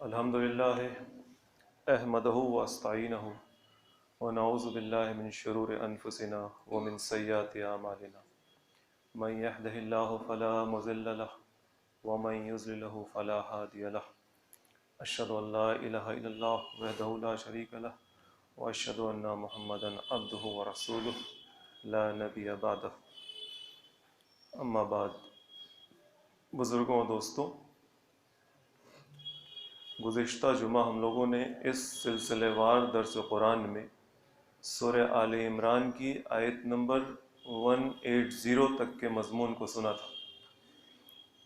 الحمد للہ احمدہ واستعینہ ونعوذ باللہ من شرور انفسنا ومن سیئات اعمالنا من یہدہ اللہ فلا مضل لہ ومن یضلل فلا ہادی لہ اشہد ان لا الہ الا اللہ وحدہ لا شریک لہ واشہد ان محمدا عبدہ ورسولہ لا نبی بعدہ. اما بعد، بزرگوں و دوستوں، گزشتہ جمعہ ہم لوگوں نے اس سلسلہ وار درس قرآن میں سورہ آل عمران کی آیت نمبر 180 تک کے مضمون کو سنا تھا،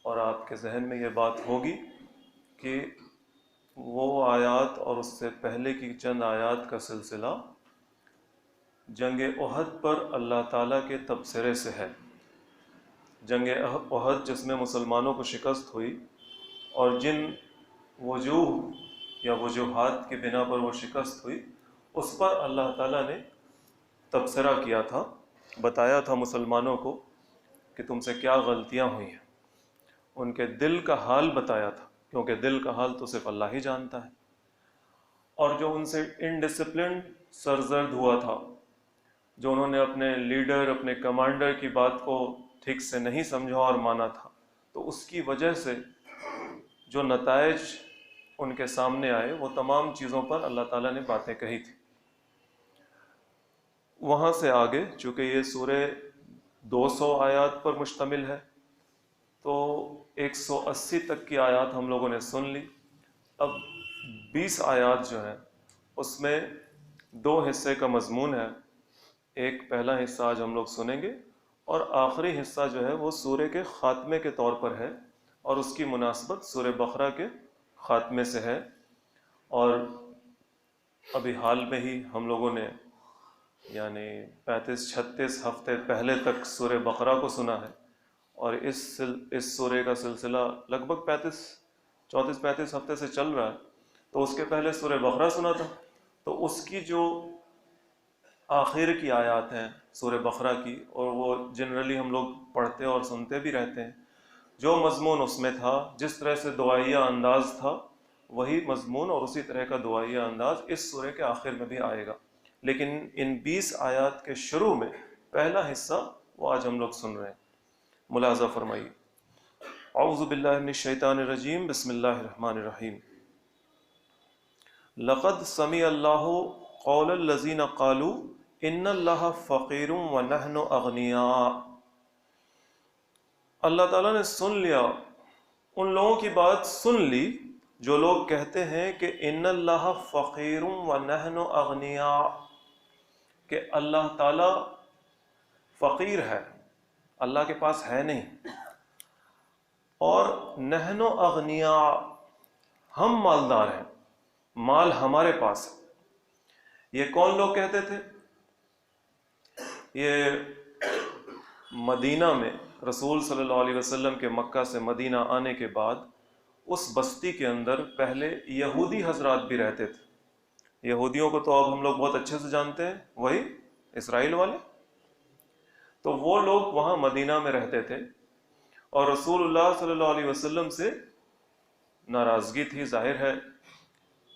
اور آپ کے ذہن میں یہ بات ہوگی کہ وہ آیات اور اس سے پہلے کی چند آیات کا سلسلہ جنگ احد پر اللہ تعالیٰ کے تبصرے سے ہے. جنگ احد جس میں مسلمانوں کو شکست ہوئی، اور جن وجوہ یا وجوہات کی بنا پر وہ شکست ہوئی، اس پر اللہ تعالیٰ نے تبصرہ کیا تھا، بتایا تھا مسلمانوں کو کہ تم سے کیا غلطیاں ہوئی ہیں. ان کے دل کا حال بتایا تھا، کیونکہ دل کا حال تو صرف اللہ ہی جانتا ہے. اور جو ان سے انڈسپلنڈ سرزرد ہوا تھا، جو انہوں نے اپنے لیڈر، اپنے کمانڈر کی بات کو ٹھیک سے نہیں سمجھا اور مانا تھا، تو اس کی وجہ سے جو نتائج ان کے سامنے آئے، وہ تمام چیزوں پر اللہ تعالیٰ نے باتیں کہی تھی. وہاں سے آگے چونکہ یہ سورہ 200 آیات پر مشتمل ہے، تو 180 تک کی آیات ہم لوگوں نے سن لی. اب 20 آیات جو ہیں اس میں 2 حصے کا مضمون ہے. ایک پہلا حصہ آج ہم لوگ سنیں گے، اور آخری حصہ جو ہے وہ سورہ کے خاتمے کے طور پر ہے، اور اس کی مناسبت سورہ بقرہ کے خاتمے سے ہے. اور ابھی حال میں ہی ہم لوگوں نے یعنی 35-36 ہفتے پہلے تک سورہ بقرہ کو سنا ہے، اور اس سورہ کا سلسلہ لگ بھگ 34-35 ہفتے سے چل رہا ہے. تو اس کے پہلے سورہ بقرہ سنا تھا، تو اس کی جو آخر کی آیات ہیں سورہ بقرہ کی، اور وہ جنرلی ہم لوگ پڑھتے اور سنتے بھی رہتے ہیں، جو مضمون اس میں تھا، جس طرح سے دعائیہ انداز تھا، وہی مضمون اور اسی طرح کا دعائیہ انداز اس سورہ کے آخر میں بھی آئے گا. لیکن ان 20 آیات کے شروع میں پہلا حصہ وہ آج ہم لوگ سن رہے ہیں. ملاحظہ فرمائیے. اعوذ باللہ من الشیطان الرجیم، بسم اللہ الرحمن الرحیم. لقد سمع اللہ قول الذین قالوا ان اللہ فقیر ونحن اغنیاء. اللہ تعالیٰ نے سن لیا، ان لوگوں کی بات سن لی جو لوگ کہتے ہیں کہ ان اللہ فقیر ونحن اغنیاء، کہ اللہ تعالیٰ فقیر ہے، اللہ کے پاس ہے نہیں، اور نحن اغنیاء، ہم مالدار ہیں، مال ہمارے پاس ہے. یہ کون لوگ کہتے تھے؟ یہ مدینہ میں رسول صلی اللہ علیہ وسلم کے مکہ سے مدینہ آنے کے بعد اس بستی کے اندر پہلے یہودی حضرات بھی رہتے تھے. یہودیوں کو تو اب ہم لوگ بہت اچھے سے جانتے ہیں، وہی اسرائیل والے. تو وہ لوگ وہاں مدینہ میں رہتے تھے، اور رسول اللہ صلی اللہ علیہ وسلم سے ناراضگی تھی. ظاہر ہے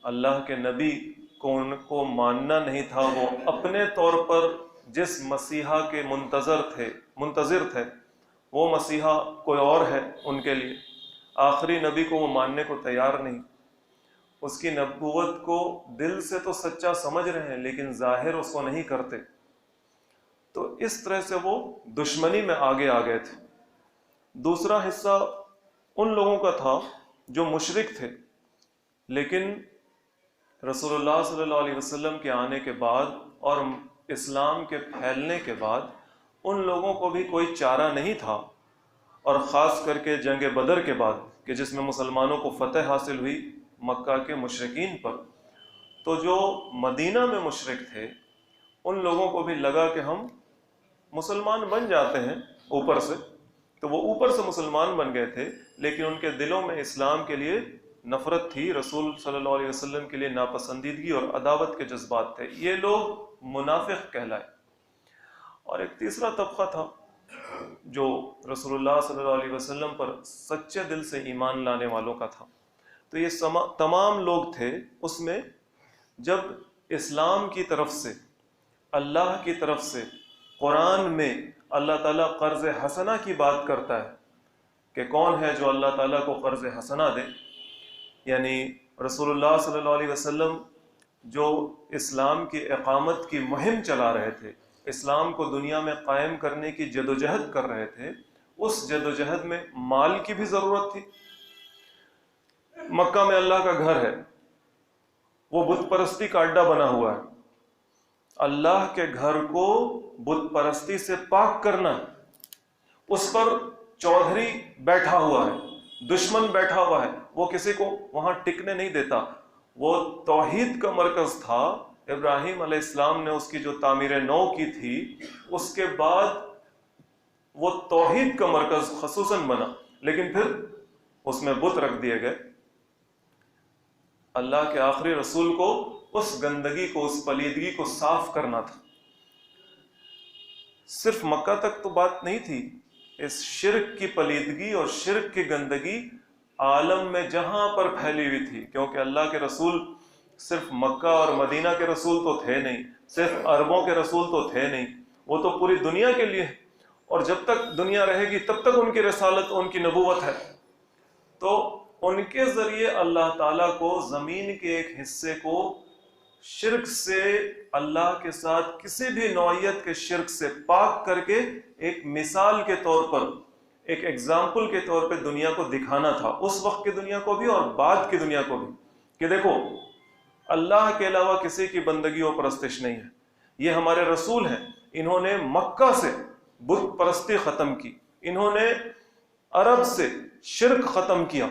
اللہ کے نبی کو ان کو ماننا نہیں تھا. وہ اپنے طور پر جس مسیحا کے منتظر تھے، وہ مسیحا کوئی اور ہے ان کے لیے. آخری نبی کو وہ ماننے کو تیار نہیں. اس کی نبوت کو دل سے تو سچا سمجھ رہے ہیں، لیکن ظاہر اس کو نہیں کرتے. تو اس طرح سے وہ دشمنی میں آگے آ گئے تھے. دوسرا حصہ ان لوگوں کا تھا جو مشرک تھے، لیکن رسول اللہ صلی اللہ علیہ وسلم کے آنے کے بعد اور اسلام کے پھیلنے کے بعد ان لوگوں کو بھی کوئی چارہ نہیں تھا. اور خاص کر کے جنگ بدر کے بعد، کہ جس میں مسلمانوں کو فتح حاصل ہوئی مکہ کے مشرکین پر، تو جو مدینہ میں مشرک تھے ان لوگوں کو بھی لگا کہ ہم مسلمان بن جاتے ہیں اوپر سے. تو وہ اوپر سے مسلمان بن گئے تھے، لیکن ان کے دلوں میں اسلام کے لیے نفرت تھی، رسول صلی اللہ علیہ وسلم کے لیے ناپسندیدگی اور عداوت کے جذبات تھے. یہ لوگ منافق کہلائے. اور ایک تیسرا طبقہ تھا جو رسول اللہ صلی اللہ علیہ وسلم پر سچے دل سے ایمان لانے والوں کا تھا. تو یہ تمام لوگ تھے اس میں. جب اسلام کی طرف سے، اللہ کی طرف سے قرآن میں اللہ تعالیٰ قرض حسنہ کی بات کرتا ہے کہ کون ہے جو اللہ تعالیٰ کو قرض حسنہ دے، یعنی رسول اللہ صلی اللہ علیہ وسلم جو اسلام کی اقامت کی مہم چلا رہے تھے، اسلام کو دنیا میں قائم کرنے کی جدوجہد کر رہے تھے، اس جدوجہد میں مال کی بھی ضرورت تھی. مکہ میں اللہ کا گھر ہے، وہ بت پرستی کا اڈا بنا ہوا ہے. اللہ کے گھر کو بت پرستی سے پاک کرنا، اس پر چودھری بیٹھا ہوا ہے، دشمن بیٹھا ہوا ہے، وہ کسی کو وہاں ٹکنے نہیں دیتا. وہ توحید کا مرکز تھا. ابراہیم علیہ السلام نے اس کی جو تعمیر نو کی تھی، اس کے بعد وہ توحید کا مرکز خصوصاً بنا، لیکن پھر اس میں بت رکھ دیے گئے. اللہ کے آخری رسول کو اس گندگی کو، اس پلیدگی کو صاف کرنا تھا. صرف مکہ تک تو بات نہیں تھی، اس شرک کی پلیدگی اور شرک کی گندگی عالم میں جہاں پر پھیلی ہوئی تھی، کیونکہ اللہ کے رسول صرف مکہ اور مدینہ کے رسول تو تھے نہیں، صرف عربوں کے رسول تو تھے نہیں، وہ تو پوری دنیا کے لیے، اور جب تک دنیا رہے گی تب تک ان کی رسالت، ان کی نبوت ہے. تو ان کے ذریعے اللہ تعالیٰ کو زمین کے ایک حصے کو شرک سے، اللہ کے ساتھ کسی بھی نوعیت کے شرک سے پاک کر کے ایک مثال کے طور پر، ایک ایگزامپل کے طور پہ دنیا کو دکھانا تھا، اس وقت کی دنیا کو بھی اور بعد کی دنیا کو بھی، کہ دیکھو اللہ کے علاوہ کسی کی بندگی و پرستش نہیں ہے. یہ ہمارے رسول ہیں، انہوں نے مکہ سے بت پرستی ختم کی، انہوں نے عرب سے شرک ختم کیا.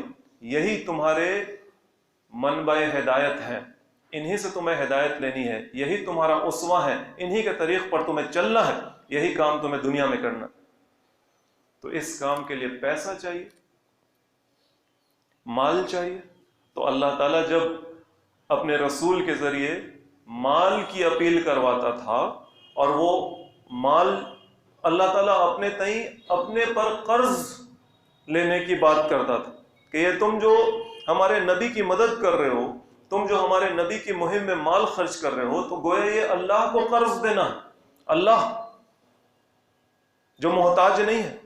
یہی تمہارے منبع ہدایت ہے، انہی سے تمہیں ہدایت لینی ہے، یہی تمہارا اسوہ ہے، انہی کے طریق پر تمہیں چلنا ہے، یہی کام تمہیں دنیا میں کرنا. تو اس کام کے لیے پیسہ چاہیے، مال چاہیے. تو اللہ تعالیٰ جب اپنے رسول کے ذریعے مال کی اپیل کرواتا تھا، اور وہ مال اللہ تعالیٰ اپنے تئیں اپنے پر قرض لینے کی بات کرتا تھا کہ یہ تم جو ہمارے نبی کی مدد کر رہے ہو، تم جو ہمارے نبی کی مہم میں مال خرچ کر رہے ہو، تو گویا یہ اللہ کو قرض دینا. اللہ جو محتاج نہیں ہے،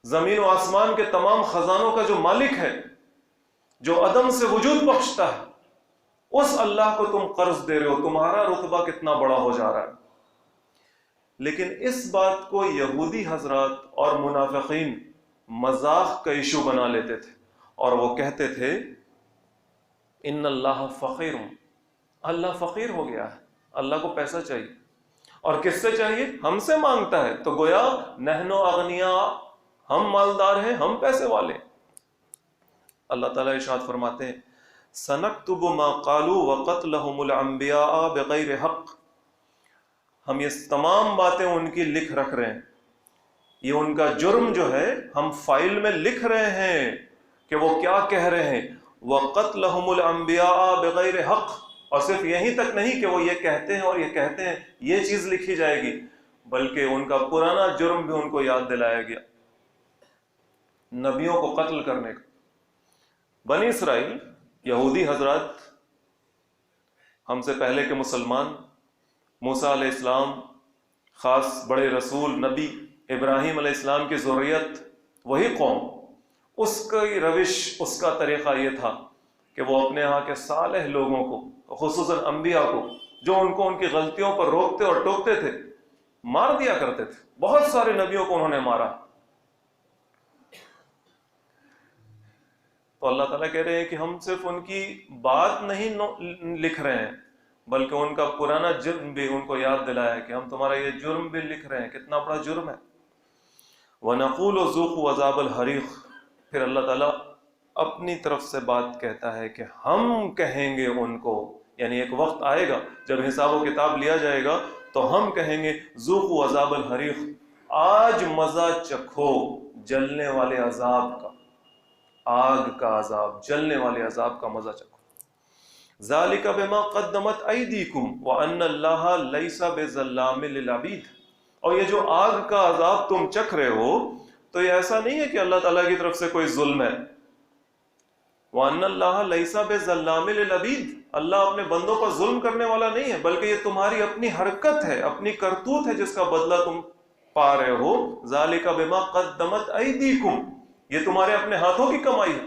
زمین و آسمان کے تمام خزانوں کا جو مالک ہے، جو عدم سے وجود بخشتا ہے، اس اللہ کو تم قرض دے رہے ہو. تمہارا رتبہ کتنا بڑا ہو جا رہا ہے. لیکن اس بات کو یہودی حضرات اور منافقین مذاق کا ایشو بنا لیتے تھے، اور وہ کہتے تھے ان اللہ فقیر، اللہ فقیر ہو گیا ہے، اللہ کو پیسہ چاہیے. اور کس سے چاہیے؟ ہم سے مانگتا ہے. تو گویا نحن اغنیاء، ہم مالدار ہیں، ہم پیسے والے. اللہ تعالیٰ ارشاد فرماتے ہیں سنکتب ما قالوا وقتلهم الانبیاء بغیر حق. ہم یہ تمام باتیں ان کی لکھ رکھ رہے ہیں، یہ ان کا جرم جو ہے ہم فائل میں لکھ رہے ہیں کہ وہ کیا کہہ رہے ہیں. وقتلهم الانبیاء بغیر حق. اور صرف یہیں تک نہیں کہ وہ یہ کہتے ہیں اور یہ کہتے ہیں، یہ چیز لکھی جائے گی، بلکہ ان کا پرانا جرم بھی ان کو یاد دلایا گیا، نبیوں کو قتل کرنے کا. بنی اسرائیل، یہودی حضرات، ہم سے پہلے کے مسلمان، موسیٰ علیہ السلام، خاص بڑے رسول نبی ابراہیم علیہ السلام کی ذریت، وہی قوم، اس کی روش، اس کا طریقہ یہ تھا کہ وہ اپنے ہاں کے صالح لوگوں کو، خصوصاً انبیاء کو، جو ان کو ان کی غلطیوں پر روکتے اور ٹوکتے تھے، مار دیا کرتے تھے. بہت سارے نبیوں کو انہوں نے مارا. تو اللہ تعالیٰ کہہ رہے ہیں کہ ہم صرف ان کی بات نہیں لکھ رہے ہیں، بلکہ ان کا پرانا جرم بھی ان کو یاد دلایا ہے کہ ہم تمہارا یہ جرم بھی لکھ رہے ہیں، کتنا بڑا جرم ہے. وَنَقُولُ ذُوقُوا عَذَابَ الْحَرِيقِ. پھر اللہ تعالیٰ اپنی طرف سے بات کہتا ہے کہ ہم کہیں گے ان کو، یعنی ایک وقت آئے گا جب حساب و کتاب لیا جائے گا تو ہم کہیں گے ذُوقُوا عَذَابَ الْحَرِيقِ، آج مزہ چکھو جلنے والے عذاب کا، آگ کا عذاب، جلنے والے عذاب کا مزہ چکھو. ذَلِكَ بِمَا قَدَّمَتْ أَيْدِيكُمْ وَأَنَّ اللَّهَ لَيْسَ بِظَلَّامٍ لِّلْعَبِيدِ. اور یہ جو آگ کا عذاب تم چکھ رہے ہو، تو یہ ایسا نہیں ہے کہ اللہ تعالیٰ کی طرف سے کوئی ظلم ہے. وَأَنَّ اللَّهَ لَيْسَ بِظَلَّامٍ لِلْعَبِيدِ، اللہ اپنے بندوں پر ظلم کرنے والا نہیں ہے، بلکہ یہ تمہاری اپنی حرکت ہے، اپنی کرتوت ہے جس کا بدلہ تم پا رہے ہو. ذَلِكَ بِمَا قَدَّمَتْ أَيْدِيكُمْ، یہ تمہارے اپنے ہاتھوں کی کمائی ہے،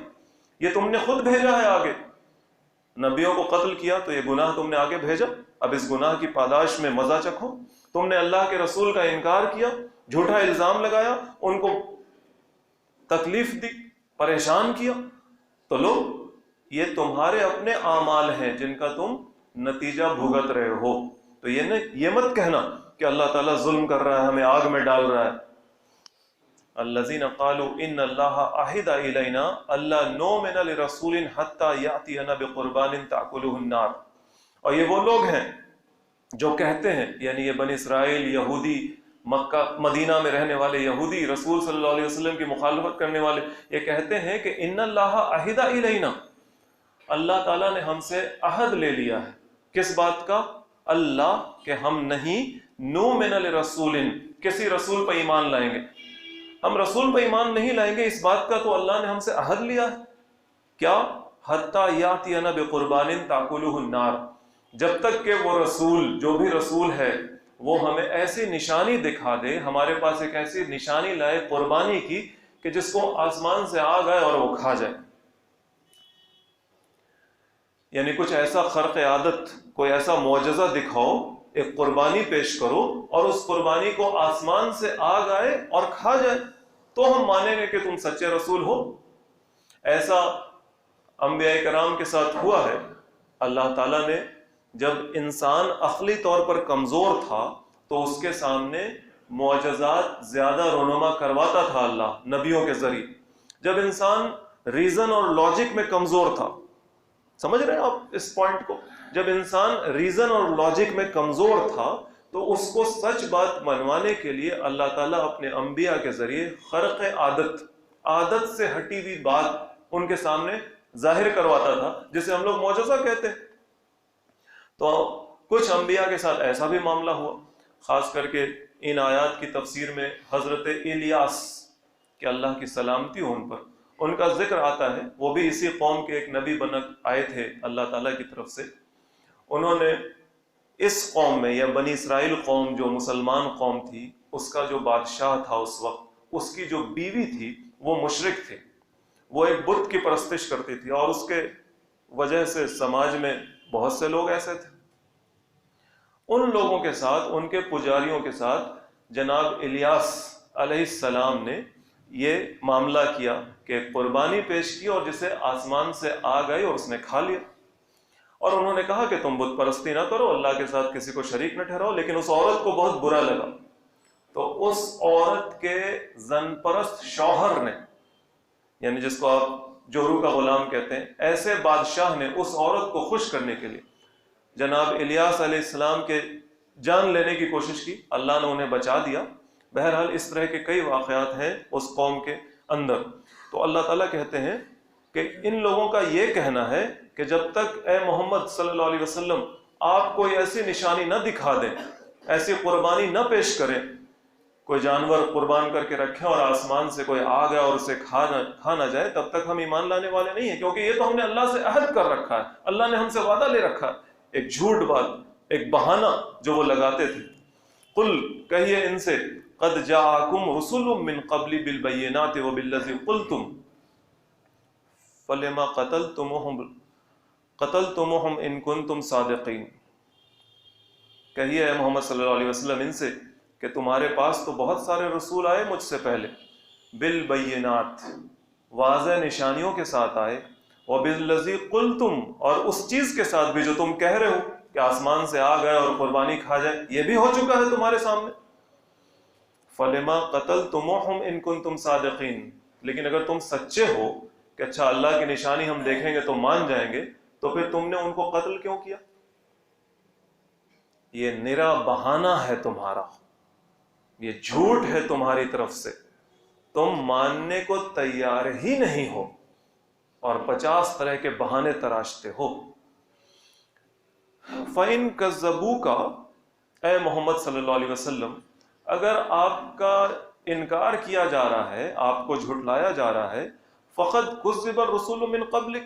یہ تم نے خود بھیجا ہے آگے. نبیوں کو قتل کیا تو یہ گناہ تم نے آگے بھیجا، اب اس گناہ کی پاداش میں مزہ چکھو. تم نے اللہ کے رسول کا انکار کیا، جھوٹا الزام لگایا، ان کو تکلیف دی، پریشان کیا، تو لو یہ تمہارے اپنے اعمال ہیں جن کا تم نتیجہ بھگت رہے ہو. تو یہ مت کہنا کہ اللہ تعالیٰ ظلم کر رہا ہے، ہمیں آگ میں ڈال رہا ہے. الذین قالوا ان اللہ عہد الینا اللہ نؤمن لرسول حتی یأتینا بقربان تأکلہ النار. اور یہ وہ لوگ ہیں جو کہتے ہیں، یعنی یہ بنی اسرائیل، یہودی، مکہ مدینہ میں رہنے والے یہودی، رسول صلی اللہ علیہ وسلم کی مخالفت کرنے والے، یہ کہتے ہیں کہ ان اللہ عہد الینا، اللہ تعالیٰ نے ہم سے عہد لے لیا ہے. کس بات کا؟ اللہ کہ ہم نہیں نؤمن لرسول، کسی رسول پر ایمان لائیں گے، ہم رسول پر ایمان نہیں لائیں گے. اس بات کا تو اللہ نے ہم سے عہد لیا ہے. کیا؟ حتی یاتینا بقربان تاکلہ النار، جب تک کہ وہ رسول، جو بھی رسول ہے، وہ ہمیں ایسی نشانی دکھا دے، ہمارے پاس ایک ایسی نشانی لائے قربانی کی کہ جس کو آسمان سے آگ آئے اور وہ کھا جائے. یعنی کچھ ایسا خرق عادت، کوئی ایسا معجزہ دکھاؤ، ایک قربانی پیش کرو اور اس قربانی کو آسمان سے آگ آئے اور کھا جائے، تو ہم مانیں گے کہ تم سچے رسول ہو. ایسا انبیاء کرام کے ساتھ ہوا ہے. اللہ تعالیٰ نے جب انسان عقلی طور پر کمزور تھا تو اس کے سامنے معجزات زیادہ رونما کرواتا تھا اللہ نبیوں کے ذریعے. جب انسان ریزن اور لاجک میں کمزور تھا، سمجھ رہے ہیں آپ اس پوائنٹ کو؟ جب انسان ریزن اور لاجک میں کمزور تھا تو اس کو سچ بات منوانے کے لیے اللہ تعالیٰ اپنے انبیاء کے ذریعے خرق عادت سے ہٹی ہوئی بات ان کے سامنے ظاہر کرواتا تھا، جسے ہم لوگ معجزہ کہتے ہیں. تو کچھ انبیاء کے ساتھ ایسا بھی معاملہ ہوا. خاص کر کے ان آیات کی تفسیر میں حضرت الیاس کہ اللہ کی سلامتی ہو ان پر، ان کا ذکر آتا ہے. وہ بھی اسی قوم کے ایک نبی بن آئے تھے اللہ تعالیٰ کی طرف سے. انہوں نے اس قوم میں، یا بنی اسرائیل قوم جو مسلمان قوم تھی، اس کا جو بادشاہ تھا اس وقت، اس کی جو بیوی تھی وہ مشرک تھے، وہ ایک بت کی پرستش کرتی تھی، اور اس کے وجہ سے سماج میں بہت سے لوگ ایسے تھے. ان لوگوں کے ساتھ، ان کے پجاریوں کے ساتھ جناب الیاس علیہ السلام نے یہ معاملہ کیا کہ ایک قربانی پیش کی اور جسے آسمان سے آگ آئی اور اس نے کھا لیا. اور انہوں نے کہا کہ تم بت پرستی نہ کرو، اللہ کے ساتھ کسی کو شریک نہ ٹھہراؤ. لیکن اس عورت کو بہت برا لگا، تو اس عورت کے زن پرست شوہر نے، یعنی جس کو آپ جورو کا غلام کہتے ہیں، ایسے بادشاہ نے اس عورت کو خوش کرنے کے لیے جناب الیاس علیہ السلام کے جان لینے کی کوشش کی. اللہ نے انہیں بچا دیا. بہرحال اس طرح کے کئی واقعات ہیں اس قوم کے اندر. تو اللہ تعالیٰ کہتے ہیں کہ ان لوگوں کا یہ کہنا ہے کہ جب تک اے محمد صلی اللہ علیہ وسلم آپ کوئی ایسی نشانی نہ دکھا دیں، ایسی قربانی نہ پیش کریں، کوئی جانور قربان کر کے رکھیں اور آسمان سے کوئی آگ ہے اور اسے کھا نہ جائے، تب تک ہم ایمان لانے والے نہیں ہیں. کیونکہ یہ تو ہم نے اللہ سے عہد کر رکھا ہے، اللہ نے ہم سے وعدہ لے رکھا ہے. ایک جھوٹ بات، ایک بہانہ جو وہ لگاتے تھے. قل کہیے ان سے، قد جاءکم رسل من قبل بالبینات وبالذی قلتم فلما قتلتموہم ان کنتم صادقین. کہیے اے محمد صلی اللہ علیہ وسلم ان سے کہ تمہارے پاس تو بہت سارے رسول آئے مجھ سے پہلے، بالبینات، واضح نشانیوں کے ساتھ آئے، وبالذی قلتم، اور اس چیز کے ساتھ بھی جو تم کہہ رہے ہو کہ آسمان سے آ گئے اور قربانی کھا جائے، یہ بھی ہو چکا ہے تمہارے سامنے. فلما قتلتموہم ان کنتم صادقین، لیکن اگر تم سچے ہو کہ اچھا اللہ کی نشانی ہم دیکھیں گے تو مان جائیں گے، تو پھر تم نے ان کو قتل کیوں کیا؟ یہ نرا بہانہ ہے تمہارا، یہ جھوٹ ہے تمہاری طرف سے. تم ماننے کو تیار ہی نہیں ہو اور 50 طرح کے بہانے تراشتے ہو. فَإِن كَذَّبُوكَ، اے محمد صلی اللہ علیہ وسلم اگر آپ کا انکار کیا جا رہا ہے، آپ کو جھٹلایا جا رہا ہے، فقد کذب الرسول من قبلک،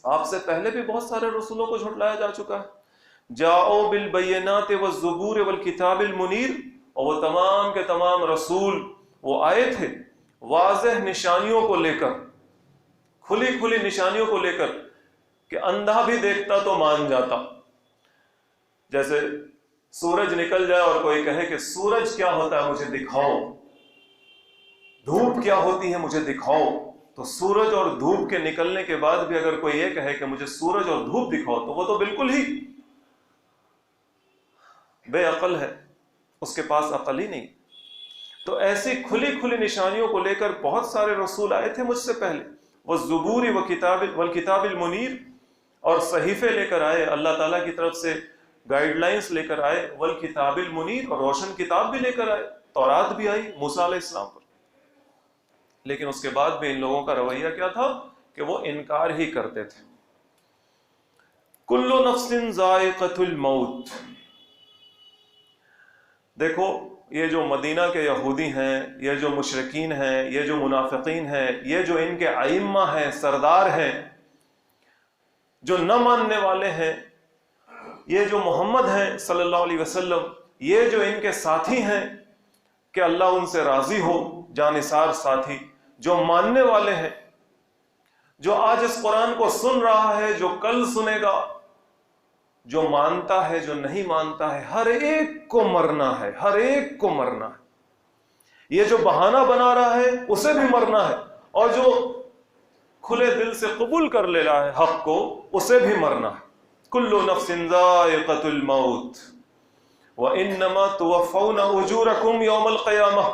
آپ سے پہلے بھی بہت سارے رسولوں کو جھٹلایا جا چکا ہے. جاؤ بالبینات والزبور والکتاب المنیر، اور وہ تمام کے تمام رسول وہ آئے تھے واضح نشانیوں کو لے کر، کھلی کھلی نشانیوں کو لے کر کہ اندھا بھی دیکھتا تو مان جاتا. جیسے سورج نکل جائے اور کوئی کہے کہ سورج کیا ہوتا ہے مجھے دکھاؤ، دھوپ کیا ہوتی ہے مجھے دکھاؤ، تو سورج اور دھوپ کے نکلنے کے بعد بھی اگر کوئی یہ کہے کہ مجھے سورج اور دھوپ دکھاؤ تو وہ تو بالکل ہی بے عقل ہے، اس کے پاس عقل ہی نہیں. تو ایسی کھلی کھلی نشانیوں کو لے کر بہت سارے رسول آئے تھے مجھ سے پہلے. والزبور والکتاب المنیر، اور صحیفے لے کر آئے، اللہ تعالیٰ کی طرف سے گائیڈ لائنز لے کر آئے. والکتاب المنیر، اور روشن کتاب بھی لے کر آئے، تورات بھی آئی موسیٰ علیہ السلام پر. لیکن اس کے بعد بھی ان لوگوں کا رویہ کیا تھا کہ وہ انکار ہی کرتے تھے. کل نفس ذائقۃ الموت. دیکھو یہ جو مدینہ کے یہودی ہیں، یہ جو مشرکین ہیں، یہ جو منافقین ہیں، یہ جو ان کے ائمہ ہیں، سردار ہیں، جو نہ ماننے والے ہیں، یہ جو محمد ہیں صلی اللہ علیہ وسلم، یہ جو ان کے ساتھی ہیں کہ اللہ ان سے راضی ہو، جانثار ساتھی جو ماننے والے ہیں، جو آج اس قرآن کو سن رہا ہے، جو کل سنے گا، جو مانتا ہے، جو نہیں مانتا ہے، ہر ایک کو مرنا ہے، ہر ایک کو مرنا ہے. یہ جو بہانہ بنا رہا ہے اسے بھی مرنا ہے، اور جو کھلے دل سے قبول کر لے رہا ہے حق کو اسے بھی مرنا ہے. کل نفس ذائقۃ الموت وانما توفون اجورکم یوم القیامہ.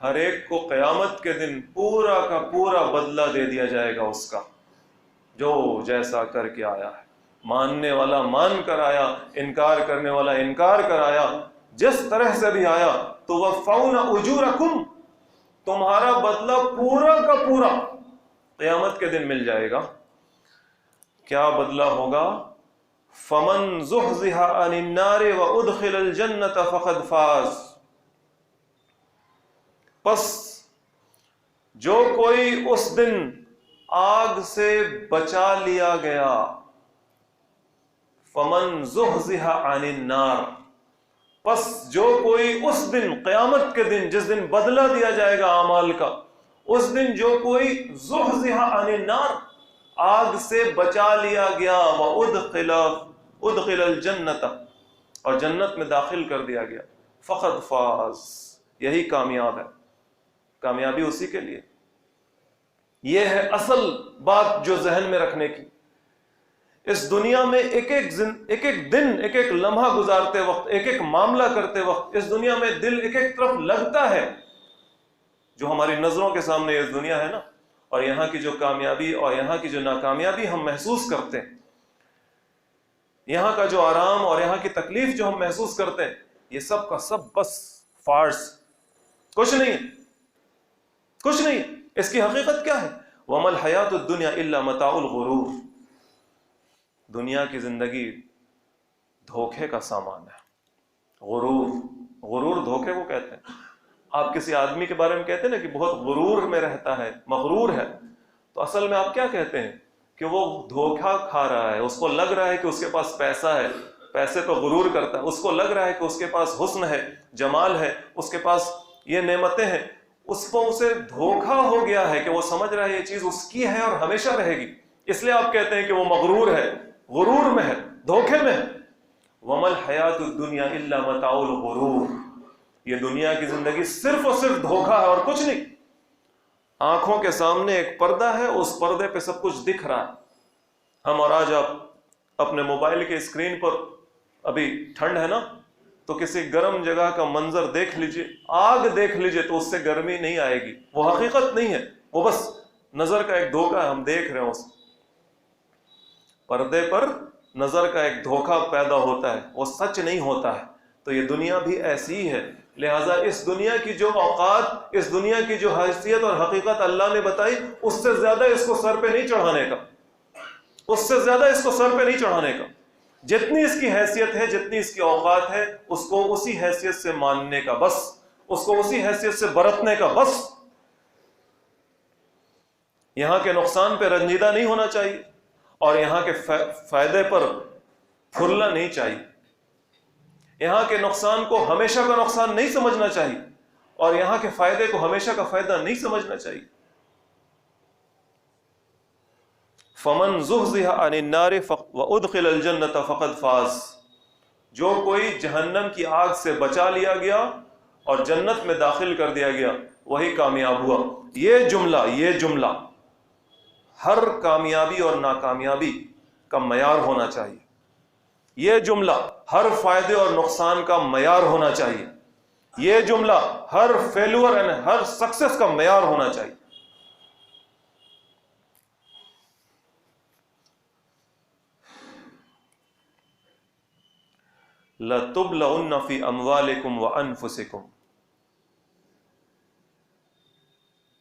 ہر ایک کو قیامت کے دن پورا کا پورا بدلہ دے دیا جائے گا اس کا، جو جیسا کر کے آیا ہے. ماننے والا مان کر آیا، انکار کرنے والا انکار کر آیا، جس طرح سے بھی آیا. توفون اجورکم، تمہارا بدلہ پورا کا پورا قیامت کے دن مل جائے گا. کیا بدلہ ہوگا؟ فمن زحزح عن النار وادخل الجنۃ فقد فاز. پس جو کوئی اس دن آگ سے بچا لیا گیا، فمن زحزح عن النار، پس جو کوئی اس دن قیامت کے دن جس دن بدلہ دیا جائے گا اعمال کا، اس دن جو کوئی زحزح عن النار، آگ سے بچا لیا گیا، وادخل الجنۃ، اور جنت میں داخل کر دیا گیا، فقد فاز، یہی کامیاب ہے. کامیابی اسی کے لیے. یہ ہے اصل بات جو ذہن میں رکھنے کی. اس دنیا میں ایک ایک دن، ایک ایک لمحہ گزارتے وقت، ایک ایک معاملہ کرتے وقت اس دنیا میں دل ایک ایک طرف لگتا ہے. جو ہماری نظروں کے سامنے اس دنیا ہے نا، اور یہاں کی جو کامیابی اور یہاں کی جو ناکامیابی ہم محسوس کرتے ہیں، یہاں کا جو آرام اور یہاں کی تکلیف جو ہم محسوس کرتے ہیں، یہ سب کا سب بس فارس، کچھ نہیں، کچھ نہیں. اس کی حقیقت کیا ہے؟ وَمَا الْحَيَاةُ الدُّنْيَا إِلَّا مَتَاعُ الْغُرُورِ. دنیا کی زندگی دھوکے کا سامان ہے. غرور دھوکے کو کہتے ہیں. آپ کسی آدمی کے بارے میں کہتے ہیں نا کہ بہت غرور میں رہتا ہے، مغرور ہے، تو اصل میں آپ کیا کہتے ہیں؟ کہ وہ دھوکہ کھا رہا ہے. اس کو لگ رہا ہے کہ اس کے پاس پیسہ ہے، پیسے پہ غرور کرتا ہے. اس کو لگ رہا ہے کہ اس کے پاس حسن ہے، جمال ہے، اس کے پاس یہ نعمتیں ہیں. اس کو اسے دھوکہ ہو گیا ہے کہ وہ سمجھ رہا ہے یہ چیز اس کی ہے اور ہمیشہ رہے گی. اس لیے آپ کہتے ہیں کہ وہ مغرور ہے، غرور میں ہے، دھوکے میں ہے. وَمَا الْحَيَاةُ الدُّنْيَا إِلَّا مَتَاعُ الْغُرُورِ. یہ دنیا کی زندگی صرف اور صرف دھوکہ ہے اور کچھ نہیں. آنکھوں کے سامنے ایک پردہ ہے، اس پردے پہ سب کچھ دکھ رہا ہے. ہم اور آج آپ اپنے موبائل کے اسکرین پر، ابھی ٹھنڈ ہے نا، تو کسی گرم جگہ کا منظر دیکھ لیجئے، آگ دیکھ لیجئے، تو اس سے گرمی نہیں آئے گی. وہ حقیقت نہیں ہے، وہ بس نظر کا ایک دھوکہ ہے. ہم دیکھ رہے ہیں اس پردے پر نظر کا ایک دھوکہ پیدا ہوتا ہے، وہ سچ نہیں ہوتا ہے. تو یہ دنیا بھی ایسی ہی ہے. لہٰذا اس دنیا کی جو اوقات، اس دنیا کی جو حیثیت اور حقیقت اللہ نے بتائی، اس سے زیادہ اس کو سر پہ نہیں چڑھانے کا، اس سے زیادہ اس کو سر پہ نہیں چڑھانے کا. جتنی اس کی حیثیت ہے، جتنی اس کی اوقات ہے، اس کو اسی حیثیت سے ماننے کا بس، اس کو اسی حیثیت سے برتنے کا بس. یہاں کے نقصان پہ رنجیدہ نہیں ہونا چاہیے، اور یہاں کے فائدے پر پھرنا نہیں چاہیے، یہاں کے نقصان کو ہمیشہ کا نقصان نہیں سمجھنا چاہیے، اور یہاں کے فائدے کو ہمیشہ کا فائدہ نہیں سمجھنا چاہیے۔ فمن زحزح عن النار وادخل الجنة فقد فاز، جو کوئی جہنم کی آگ سے بچا لیا گیا اور جنت میں داخل کر دیا گیا وہی کامیاب ہوا۔ یہ جملہ ہر کامیابی اور ناکامیابی کا معیار ہونا چاہیے، یہ جملہ ہر فائدے اور نقصان کا معیار ہونا چاہیے، یہ جملہ ہر فیلور اینڈ ہر سکسیس کا معیار ہونا چاہیے۔ لَتُبْلَوُنَّ فِي أَمْوَالِكُمْ وَأَنفُسِكُمْ،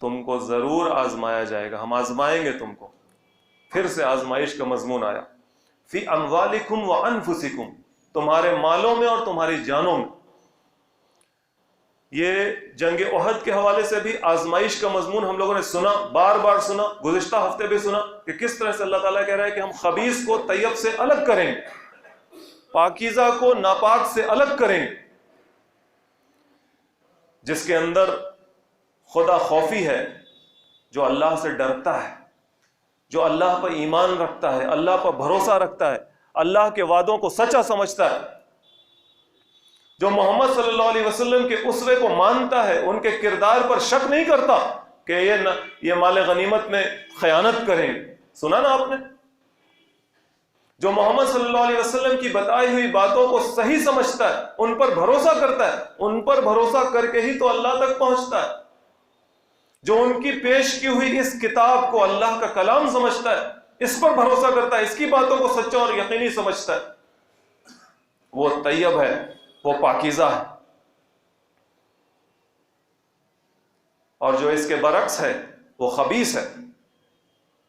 تم کو ضرور آزمایا جائے گا، ہم آزمائیں گے تم کو۔ پھر سے آزمائش کا مضمون آیا، فی اموالکم وانفسکم، تمہارے مالوں میں اور تمہاری جانوں میں۔ یہ جنگ احد کے حوالے سے بھی آزمائش کا مضمون ہم لوگوں نے سنا، بار بار سنا، گزشتہ ہفتے بھی سنا کہ کس طرح سے اللہ تعالیٰ کہہ رہا ہے کہ ہم خبیث کو طیب سے الگ کریں گے، پاکیزہ کو ناپاک سے الگ کریں گے۔ جس کے اندر خدا خوفی ہے، جو اللہ سے ڈرتا ہے، جو اللہ پر ایمان رکھتا ہے، اللہ پر بھروسہ رکھتا ہے، اللہ کے وعدوں کو سچا سمجھتا ہے، جو محمد صلی اللہ علیہ وسلم کے اسوے کو مانتا ہے، ان کے کردار پر شک نہیں کرتا کہ یہ مال غنیمت میں خیانت کریں۔ سنا نا آپ نے؟ جو محمد صلی اللہ علیہ وسلم کی بتائی ہوئی باتوں کو صحیح سمجھتا ہے، ان پر بھروسہ کرتا ہے، ان پر بھروسہ کر کے ہی تو اللہ تک پہنچتا ہے۔ جو ان کی پیش کی ہوئی اس کتاب کو اللہ کا کلام سمجھتا ہے، اس پر بھروسہ کرتا ہے، اس کی باتوں کو سچا اور یقینی سمجھتا ہے، وہ طیب ہے، وہ پاکیزہ ہے۔ اور جو اس کے برعکس ہے وہ خبیث ہے،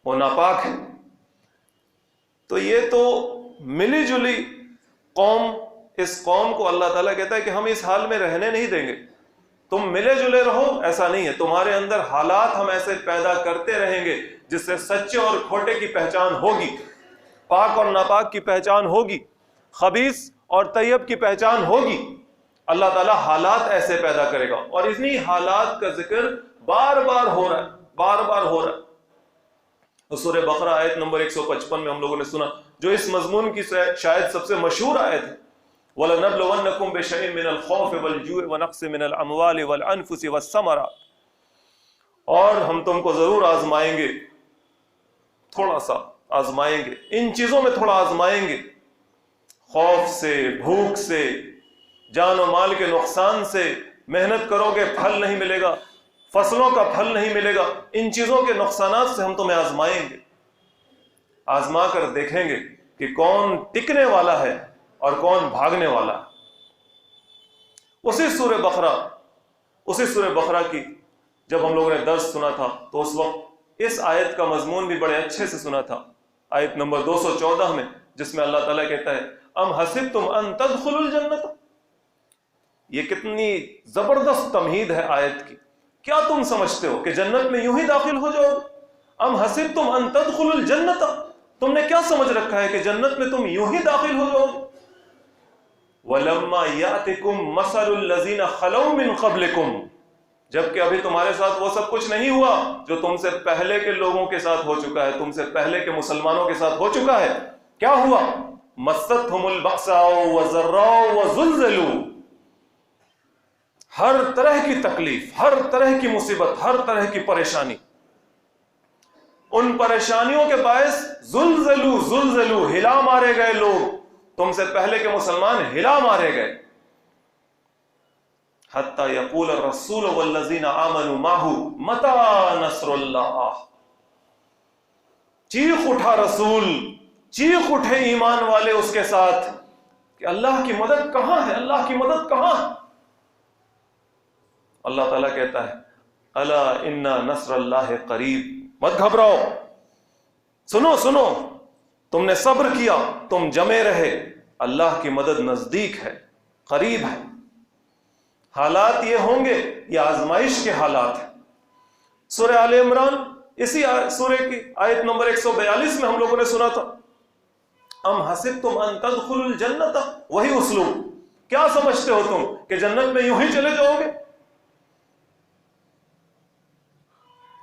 وہ ناپاک ہے۔ تو یہ تو ملی جلی قوم، اس قوم کو اللہ تعالیٰ کہتا ہے کہ ہم اس حال میں رہنے نہیں دیں گے، تم ملے جلے رہو۔ ایسا نہیں ہے، تمہارے اندر حالات ہم ایسے پیدا کرتے رہیں گے جس سے سچے اور کھوٹے کی پہچان ہوگی، پاک اور ناپاک کی پہچان ہوگی، خبیث اور طیب کی پہچان ہوگی۔ اللہ تعالیٰ حالات ایسے پیدا کرے گا، اور انہی حالات کا ذکر بار بار ہو رہا ہے، بار بار ہو رہا ہے۔ سورہ بقرہ آیت نمبر 155 میں ہم لوگوں نے سنا، جو اس مضمون کی شاید سب سے مشہور آیت ہے، وَلَنَبْلُوَنَّكُمْ بِشَيْءٍ مِّنَ الْخَوْفِ وَالْجُوعِ وَنَقْصٍ مِّنَ الْأَمْوَالِ وَالْأَنفُسِ وَالثَّمَرَاتِ، اور ہم تم کو ضرور آزمائیں گے، تھوڑا سا آزمائیں گے، ان چیزوں میں تھوڑا آزمائیں گے، خوف سے، بھوک سے، جان و مال کے نقصان سے، محنت کرو گے پھل نہیں ملے گا، فصلوں کا پھل نہیں ملے گا، ان چیزوں کے نقصانات سے ہم تمہیں آزمائیں گے، آزما کر دیکھیں گے کہ کون ٹکنے والا ہے اور کون بھاگنے والا ہے۔ اسی سورہ بقرہ کی جب ہم لوگوں نے درس سنا تھا تو اس وقت اس آیت کا مضمون بھی بڑے اچھے سے سنا تھا، آیت نمبر 214 میں، جس میں اللہ تعالیٰ کہتا ہے ام حسبتم ان تدخلوا الجنت۔ یہ کتنی زبردست تمہید ہے آیت کی۔ کیا تم سمجھتے ہو کہ جنت میں یوں ہی داخل ہو جاؤ گے؟ ام حسبتم ان تدخلوا الجنت، تم نے کیا سمجھ رکھا ہے کہ جنت میں تم یوں ہی داخل ہو جاؤ گے؟ وَلَمَّا يَأْتِكُمْ مَثَلُ الَّذِينَ خَلَوْا مِنْ قَبْلِكُمْ، جبکہ ابھی تمہارے ساتھ وہ سب کچھ نہیں ہوا جو تم سے پہلے کے لوگوں کے ساتھ ہو چکا ہے، تم سے پہلے کے مسلمانوں کے ساتھ ہو چکا ہے۔ کیا ہوا؟ مَسَّتْهُمُ الْبَأْسَاءُ وَالضَّرَّاءُ وَزُلْزِلُوا، ہر طرح کی تکلیف، ہر طرح کی مصیبت، ہر طرح کی پریشانی، ان پریشانیوں کے باعث زلزلو ہلا مارے گئے لوگ، تم سے پہلے کے مسلمان ہلا مارے گئے۔ حتی یقول الرسول والذین آمنوا معہ متی نصر اللہ، چیخ اٹھا رسول، چیخ اٹھے ایمان والے اس کے ساتھ کہ اللہ کی مدد کہاں ہے، اللہ کی مدد کہاں ہے؟ اللہ تعالیٰ کہتا ہے الا ان نصر اللہ قریب، مت گھبراؤ، سنو سنو، تم نے صبر کیا، تم جمے رہے، اللہ کی مدد نزدیک ہے، قریب ہے۔ حالات یہ ہوں گے، یہ آزمائش کے حالات ہیں۔ سورہ آل عمران اسی سورہ کی آیت نمبر 142 میں ہم لوگوں نے سنا تھا، ام حسبتم ان تدخلوا الجنت، وہی اسلوب، کیا سمجھتے ہو تم کہ جنت میں یوں ہی چلے جاؤ گے؟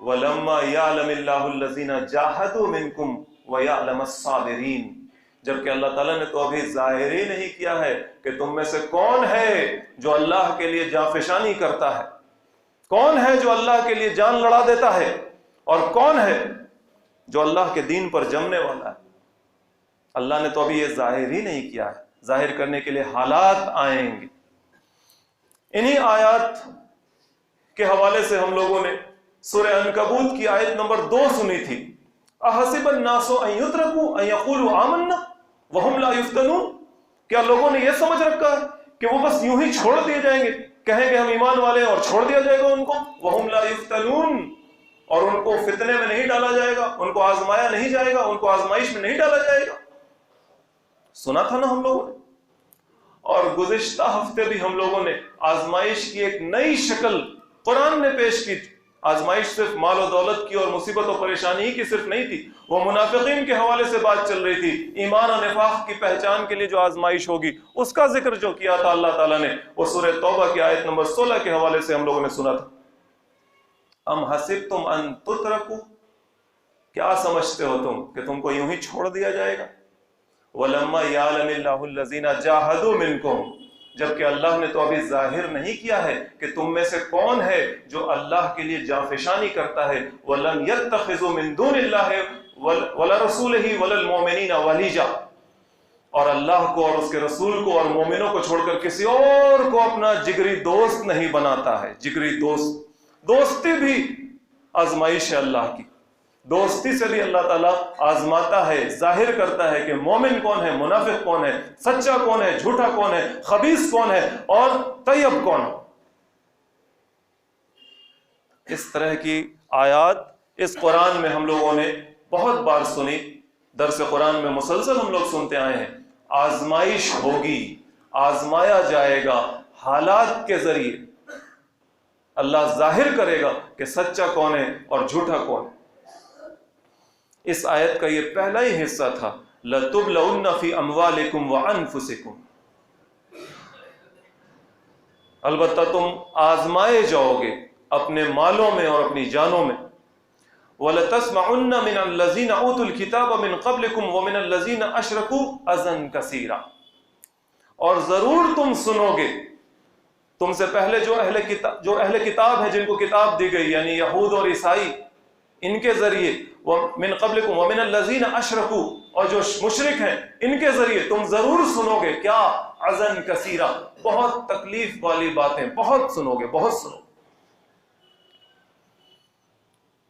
وَلَمَّا يَعْلَمِ اللَّهُ الَّذِينَ جَاهَدُوا مِنْكُمْ وَيَعْلَمَ الصَّابِرِينَ، جبکہ اللہ تعالیٰ نے تو ابھی ظاہر ہی نہیں کیا ہے کہ تم میں سے کون ہے جو اللہ کے لیے جانفشانی کرتا ہے، کون ہے جو اللہ کے لیے جان لڑا دیتا ہے، اور کون ہے جو اللہ کے دین پر جمنے والا ہے۔ اللہ نے تو ابھی یہ ظاہر ہی نہیں کیا ہے، ظاہر کرنے کے لیے حالات آئیں گے۔ انہی آیات کے حوالے سے ہم لوگوں نے سورہ عنکبوت کی آیت نمبر 2 سنی تھی، احسب الناس ان یترکوا ان یقولوا آمنا وہم لا یفتنون، کیا لوگوں نے یہ سمجھ رکھا ہے کہ وہ بس یوں ہی چھوڑ دیے جائیں گے، کہیں گے ہم ایمان والے ہیں اور چھوڑ دیا جائے گا ان کو، وہم لا یفتنون، اور ان کو فتنے میں نہیں ڈالا جائے گا، ان کو آزمایا نہیں جائے گا، ان کو آزمائش میں نہیں ڈالا جائے گا؟ سنا تھا نا ہم لوگوں نے۔ اور گزشتہ ہفتے بھی ہم لوگوں نے آزمائش کی ایک نئی شکل قرآن نے پیش کی تھی۔ آزمائش صرف مال و دولت کی اور مصیبت و پریشانی کی صرف نہیں تھی، وہ منافقین کے حوالے سے بات چل رہی تھی، ایمان و نفاق کی پہچان کے لیے جو آزمائش ہوگی اس کا ذکر جو کیا تھا اللہ تعالیٰ نے، وہ سورہ توبہ کی آیت نمبر 16 کے حوالے سے ہم لوگوں نے سنا تھا۔ ام حسبتم ان تترکوا، کیا سمجھتے ہو تم کہ تم کو یوں ہی چھوڑ دیا جائے گا؟ وَلَمَّا يَعْلَمِ اللَّهُ الَّذِينَ جَاهَدُوا مِنْكُمْ، جبکہ اللہ نے تو ابھی ظاہر نہیں کیا ہے کہ تم میں سے کون ہے جو اللہ کے لیے جانفشانی کرتا ہے۔ وَلَمْ يَتَّخِذُوا مِن دُونِ اللَّهِ وَلَا رَسُولِهِ وَلَا الْمُؤْمِنِينَ وَلِيجًا، اور اللہ کو اور اس کے رسول کو اور مومنوں کو چھوڑ کر کسی اور کو اپنا جگری دوست نہیں بناتا ہے۔ جگری دوست، دوستی بھی آزمائش ہے اللہ کی، دوستی سے بھی اللہ تعالیٰ آزماتا ہے، ظاہر کرتا ہے کہ مومن کون ہے، منافق کون ہے، سچا کون ہے، جھوٹا کون ہے، خبیث کون ہے اور طیب کون ہے۔ اس طرح کی آیات اس قرآن میں ہم لوگوں نے بہت بار سنی، درس قرآن میں مسلسل ہم لوگ سنتے آئے ہیں۔ آزمائش ہوگی، آزمایا جائے گا، حالات کے ذریعے اللہ ظاہر کرے گا کہ سچا کون ہے اور جھوٹا کون ہے۔ اس آیت کا یہ پہلا ہی حصہ تھا، لَتُبْلَوُنَّ فِي أَمْوَالِكُمْ وَأَنفُسِكُمْ، البتہ تم آزمائے جاؤ گے اپنے مالوں میں اور اپنی جانوں میں۔ وَلَتَسْمَعُنَّ مِنَ الَّذِينَ أُوتُوا الْكِتَابَ مِنْ قَبْلِكُمْ وَمِنَ الَّذِينَ أَشْرَكُوا أَذًى كَثِيرًا، اور ضرور تم سنو گے تم سے پہلے جو اہل کتاب ہے، جن کو کتاب دی گئی، یعنی یہود اور عیسائی، ان کے ذریعے، وَمِنْ قَبْلِكُمْ وَمِنَ الَّذِينَ أَشْرَكُوا، اور جو مشرک ہیں ان کے ذریعے تم ضرور سنو گے، کیا؟ اذًى كثيرا، بہت تکلیف والی باتیں، بہت سنو گے، بہت سنو۔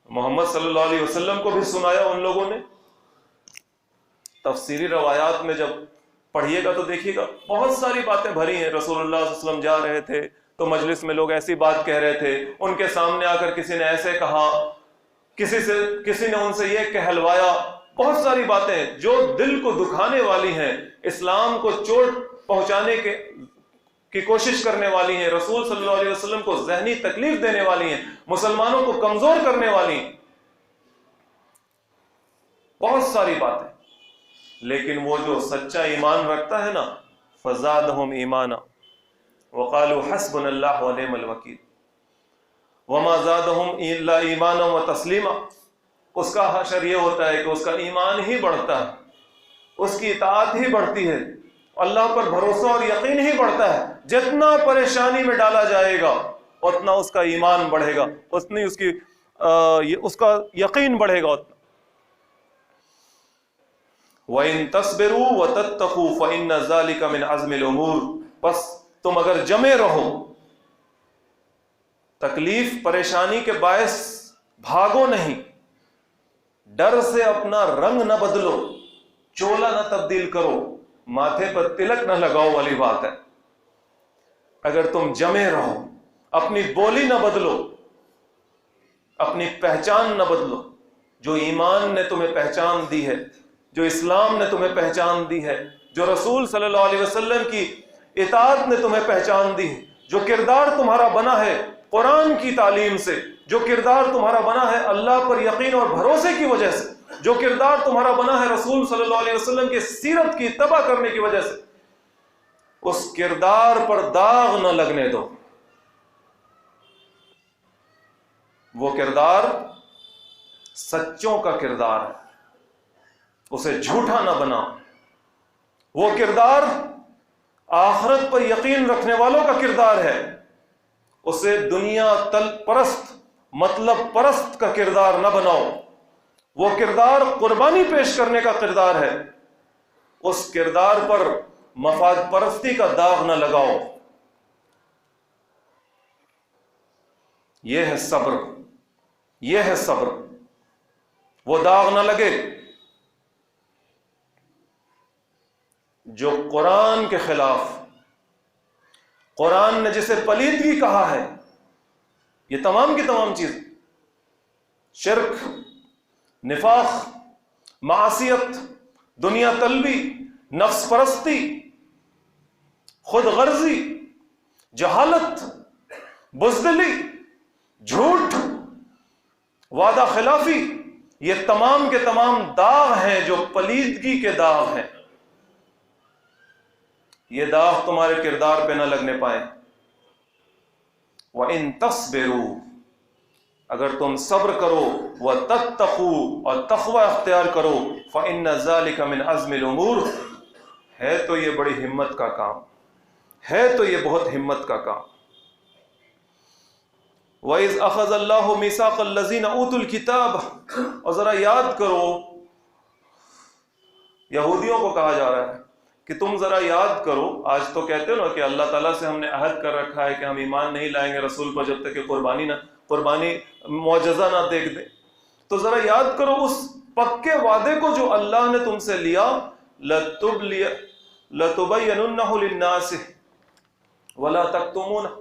محمد صلی اللہ علیہ وسلم کو بھی سنایا ان لوگوں نے۔ تفسیری روایات میں جب پڑھیے گا تو دیکھیے گا بہت ساری باتیں بھری ہیں۔ رسول اللہ صلی اللہ علیہ وسلم جا رہے تھے تو مجلس میں لوگ ایسی بات کہہ رہے تھے، ان کے سامنے آ کر کسی نے ایسے کہا، کسی نے ان سے یہ کہلوایا، بہت ساری باتیں جو دل کو دکھانے والی ہیں، اسلام کو چوٹ پہنچانے کی کوشش کرنے والی ہیں، رسول صلی اللہ علیہ وسلم کو ذہنی تکلیف دینے والی ہیں، مسلمانوں کو کمزور کرنے والی ہیں، بہت ساری باتیں۔ لیکن وہ جو سچا ایمان رکھتا ہے نا، فزادہم ایمانا وقالوا حسبنا اللہ ونعم الوکیل وما زادہم الا ایمانا وتسلیما، اس کا حشر یہ ہوتا ہے کہ اس کا ایمان ہی بڑھتا ہے، اس کی اطاعت ہی بڑھتی ہے، اللہ پر بھروسہ اور یقین ہی بڑھتا ہے۔ جتنا پریشانی میں ڈالا جائے گا اتنا اس کا ایمان بڑھے گا، اتنی اس کا یقین بڑھے گا اتنا۔ وَإِن تَصْبِرُوا وَتَتَّقُوا فَإِنَّ ذَلِكَ مِنْ عَزْمِ الْأُمُورِ، بس تم اگر جمے رہو، تکلیف پریشانی کے باعث بھاگو نہیں، ڈر سے اپنا رنگ نہ بدلو، چولا نہ تبدیل کرو، ماتھے پر تلک نہ لگاؤ والی بات ہے۔ اگر تم جمے رہو، اپنی بولی نہ بدلو، اپنی پہچان نہ بدلو، جو ایمان نے تمہیں پہچان دی ہے، جو اسلام نے تمہیں پہچان دی ہے، جو رسول صلی اللہ علیہ وسلم کی اطاعت نے تمہیں پہچان دی ہے، جو کردار تمہارا بنا ہے قرآن کی تعلیم سے، جو کردار تمہارا بنا ہے اللہ پر یقین اور بھروسے کی وجہ سے، جو کردار تمہارا بنا ہے رسول صلی اللہ علیہ وسلم کی سیرت کی اتباع کرنے کی وجہ سے، اس کردار پر داغ نہ لگنے دو۔ وہ کردار سچوں کا کردار ہے، اسے جھوٹا نہ بنا۔ وہ کردار آخرت پر یقین رکھنے والوں کا کردار ہے، اسے دنیا تل پرست مطلب پرست کا کردار نہ بناؤ۔ وہ کردار قربانی پیش کرنے کا کردار ہے، اس کردار پر مفاد پرستی کا داغ نہ لگاؤ۔ یہ ہے صبر، یہ ہے صبر، وہ داغ نہ لگے جو قرآن کے خلاف، قرآن نے جسے پلیدگی کہا ہے، یہ تمام کی تمام چیز، شرک، نفاق، معصیت، دنیا طلبی، نفس پرستی، خود غرضی، جہالت، بزدلی، جھوٹ، وعدہ خلافی، یہ تمام کے تمام داغ ہیں جو پلیدگی کے داغ ہیں۔ یہ داغ تمہارے کردار پہ نہ لگنے پائے۔ وَإِن تَصْبِرُوا، اگر تم صبر کرو، وَتَتَّقُوا، اور تقوی اختیار کرو، فَإِنَّ ذَلِكَ مِنْ عَزْمِ الْأُمُورِ، ہے تو یہ بڑی ہمت کا کام، ہے تو یہ بہت ہمت کا کام۔ وَإِذْ أَخَذَ اللَّهُ مِيثَاقَ الَّذِينَ أُوتُوا الْكِتَابَ، اور ذرا یاد کرو، یہودیوں کو کہا جا رہا ہے کہ تم ذرا یاد کرو، آج تو کہتے ہو نا کہ اللہ تعالیٰ سے ہم نے عہد کر رکھا ہے کہ ہم ایمان نہیں لائیں گے رسول پر جب تک کہ قربانی معجزہ نہ دیکھ دے، تو ذرا یاد کرو اس پکے وعدے کو جو اللہ نے تم سے لیا، لَتُبَيَّنُنَّهُ لِلنَّاسِ وَلَا تَكْتُمُونَهُ،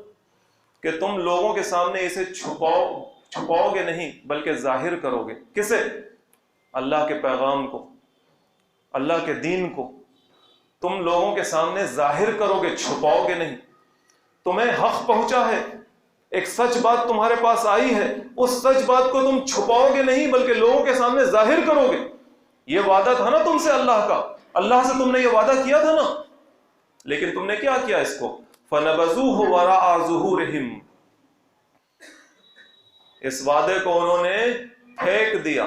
کہ تم لوگوں کے سامنے اسے چھپاؤ گے نہیں بلکہ ظاہر کرو گے۔ کسے؟ اللہ کے پیغام کو، اللہ کے دین کو تم لوگوں کے سامنے ظاہر کرو گے، چھپاؤ گے نہیں۔ تمہیں حق پہنچا ہے، ایک سچ بات تمہارے پاس آئی ہے، اس سچ بات کو تم چھپاؤ گے نہیں بلکہ لوگوں کے سامنے ظاہر کرو گے۔ یہ وعدہ تھا نا تم سے اللہ کا، اللہ سے تم نے یہ وعدہ کیا تھا نا، لیکن تم نے کیا کیا اس کو؟ فَنَبَذُوهُ وَرَاءَ ظُهُورِهِمْ، اس وعدے کو انہوں نے پھینک دیا۔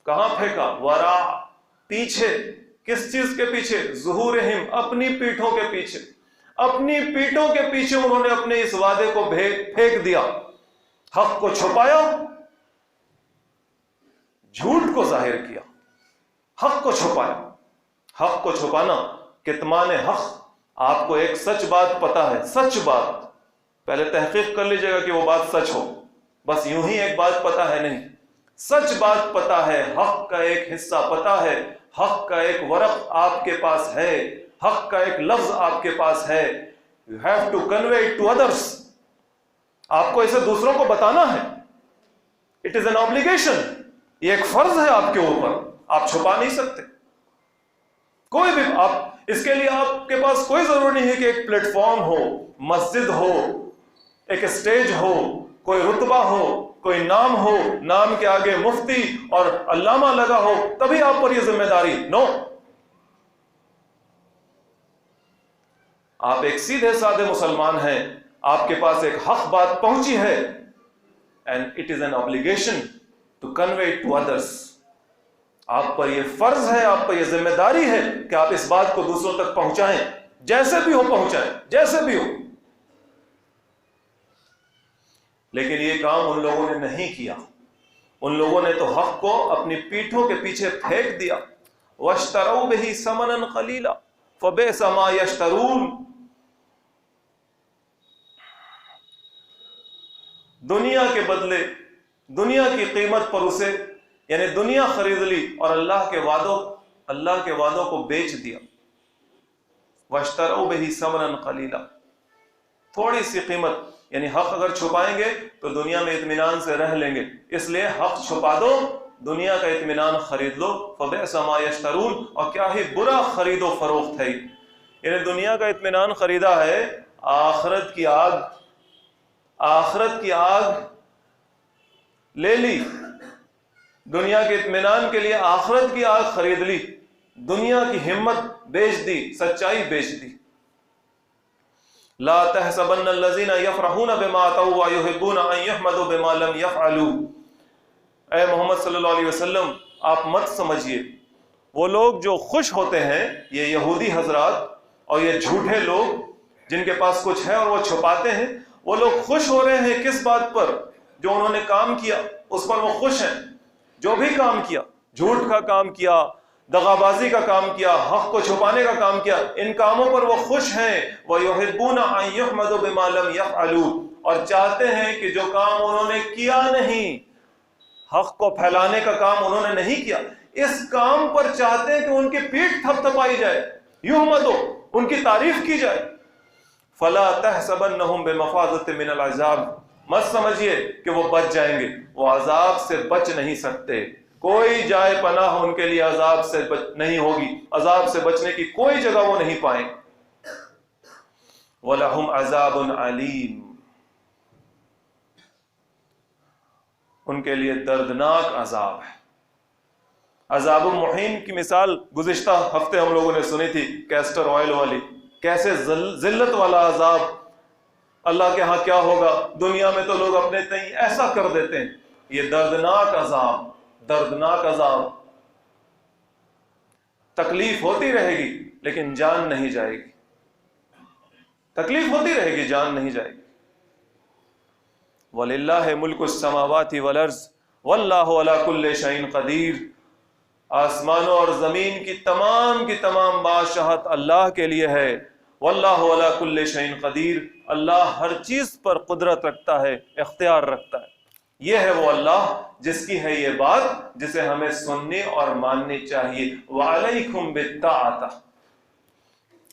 کہاں پھینکا؟ وراء، پیچھے۔ کس چیز کے پیچھے؟ ظہورہم، اپنی پیٹھوں کے پیچھے، اپنی پیٹھوں کے پیچھے انہوں نے اپنے اس وعدے کو پھینک دیا، حق کو چھپایا، جھوٹ کو ظاہر کیا، حق کو چھپایا۔ حق کو چھپانا کتمان حق۔ آپ کو ایک سچ بات پتا ہے، سچ بات، پہلے تحقیق کر لیجئے گا کہ وہ بات سچ ہو، بس یوں ہی ایک بات پتا ہے نہیں، سچ بات پتا ہے، حق کا ایک حصہ پتا ہے، حق کا ایک ورق آپ کے پاس ہے، حق کا ایک لفظ آپ کے پاس ہے، you have to convey it to others، آپ کو اسے دوسروں کو بتانا ہے، it is an obligation، یہ ایک فرض ہے آپ کے اوپر، آپ چھپا نہیں سکتے۔ کوئی بھی آپ اس کے لیے آپ کے پاس کوئی ضرورت نہیں ہے کہ ایک پلیٹ فارم ہو، مسجد ہو، ایک اسٹیج ہو، کوئی رتبہ ہو، کوئی نام ہو، نام کے آگے مفتی اور علامہ لگا ہو تبھی آپ پر یہ ذمہ داری۔ نو، آپ ایک سیدھے سادے مسلمان ہیں، آپ کے پاس ایک حق بات پہنچی ہے، and it is an obligation to convey it to others، آپ پر یہ فرض ہے، آپ پر یہ ذمہ داری ہے کہ آپ اس بات کو دوسروں تک پہنچائیں، جیسے بھی ہو پہنچائیں، جیسے بھی ہو۔ لیکن یہ کام ان لوگوں نے نہیں کیا، ان لوگوں نے تو حق کو اپنی پیٹھوں کے پیچھے پھینک دیا۔ وَاشْتَرَوْا بِهِ ثَمَنًا قَلِيلًا فَبِئْسَ مَا يَشْتَرُونَ، دنیا کے بدلے، دنیا کی قیمت پر اسے، یعنی دنیا خرید لی اور اللہ کے وعدوں کو بیچ دیا۔ وَاشْتَرَوْا بِهِ ثَمَنًا قَلِيلًا، تھوڑی سی قیمت، یعنی حق اگر چھپائیں گے تو دنیا میں اطمینان سے رہ لیں گے، اس لیے حق چھپا دو، دنیا کا اطمینان خرید لو۔ فَبِئْسَ مَا يَشْتَرُونَ، اور کیا ہی برا خرید و فروخت ہے، یعنی دنیا کا اطمینان خریدا ہے، آخرت کی آگ، آخرت کی آگ لے لی، دنیا کے اطمینان کے لیے آخرت کی آگ خرید لی، دنیا کی ہمت بیچ دی، سچائی بیچ دی۔ لا تحسبن الذين يفرحون بما اتوا ويحبون ان يحمدوا بما لم يفعلوا، اے محمد صلی اللہ علیہ وسلم آپ مت سمجھیے وہ لوگ جو خوش ہوتے ہیں، یہ یہودی حضرات اور یہ جھوٹے لوگ جن کے پاس کچھ ہے اور وہ چھپاتے ہیں، وہ لوگ خوش ہو رہے ہیں کس بات پر؟ جو انہوں نے کام کیا اس پر وہ خوش ہیں۔ جو بھی کام کیا، جھوٹ کا کام کیا، دغابازی کا کام کیا، حق کو چھپانے کا کام کیا، ان کاموں پر وہ خوش ہیں۔ وَيُحِبُّونَ أَن يُحْمَدُوا بِمَا لَمْ يَفْعَلُوا، اور چاہتے ہیں کہ جو کام انہوں نے کیا نہیں، حق کو پھیلانے کا کام انہوں نے نہیں کیا، اس کام پر چاہتے ہیں کہ ان کی پیٹھ تھپ تھپائی جائے، یحمدوا، ان کی تعریف کی جائے۔ فَلَا تَحْسَبَنَّهُمْ بِمَفَازَةٍ مِّنَ الْعَذَابِ، مت سمجھیے کہ وہ بچ جائیں گے، وہ عذاب سے بچ نہیں سکتے، کوئی جائے پناہ ان کے لیے عذاب سے نہیں ہوگی، عذاب سے بچنے کی کوئی جگہ وہ نہیں پائیں۔ وَلَهُمْ عَذَابٌ عَلِيمٌ، ان کے لیے دردناک عذاب ہے۔ عذاب المحین کی مثال گزشتہ ہفتے ہم لوگوں نے سنی تھی، کیسٹر آئل والی، کیسے ذلت والا عذاب اللہ کے ہاں کیا ہوگا۔ دنیا میں تو لوگ اپنے تئیں ایسا کر دیتے ہیں، یہ دردناک عذاب، دردناک عذاب، تکلیف ہوتی رہے گی لیکن جان نہیں جائے گی، تکلیف ہوتی رہے گی، جان نہیں جائے گی۔ وَلِلَّهِ مُلْكُ السَّمَاوَاتِ وَالْأَرْضِ وَاللَّهُ عَلَى كُلِّ شَيْءٍ قَدِيرٌ، آسمانوں اور زمین کی تمام بادشاہت اللہ کے لیے ہے۔ واللہ علی کل شیء قدیر، اللہ ہر چیز پر قدرت رکھتا ہے، اختیار رکھتا ہے۔ یہ ہے وہ اللہ جس کی ہے یہ بات جسے ہمیں سننی اور ماننی چاہیے۔ وعلیکم بالطاعۃ۔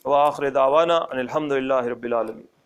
وآخر دعوانا ان الحمد للہ رب العالمین۔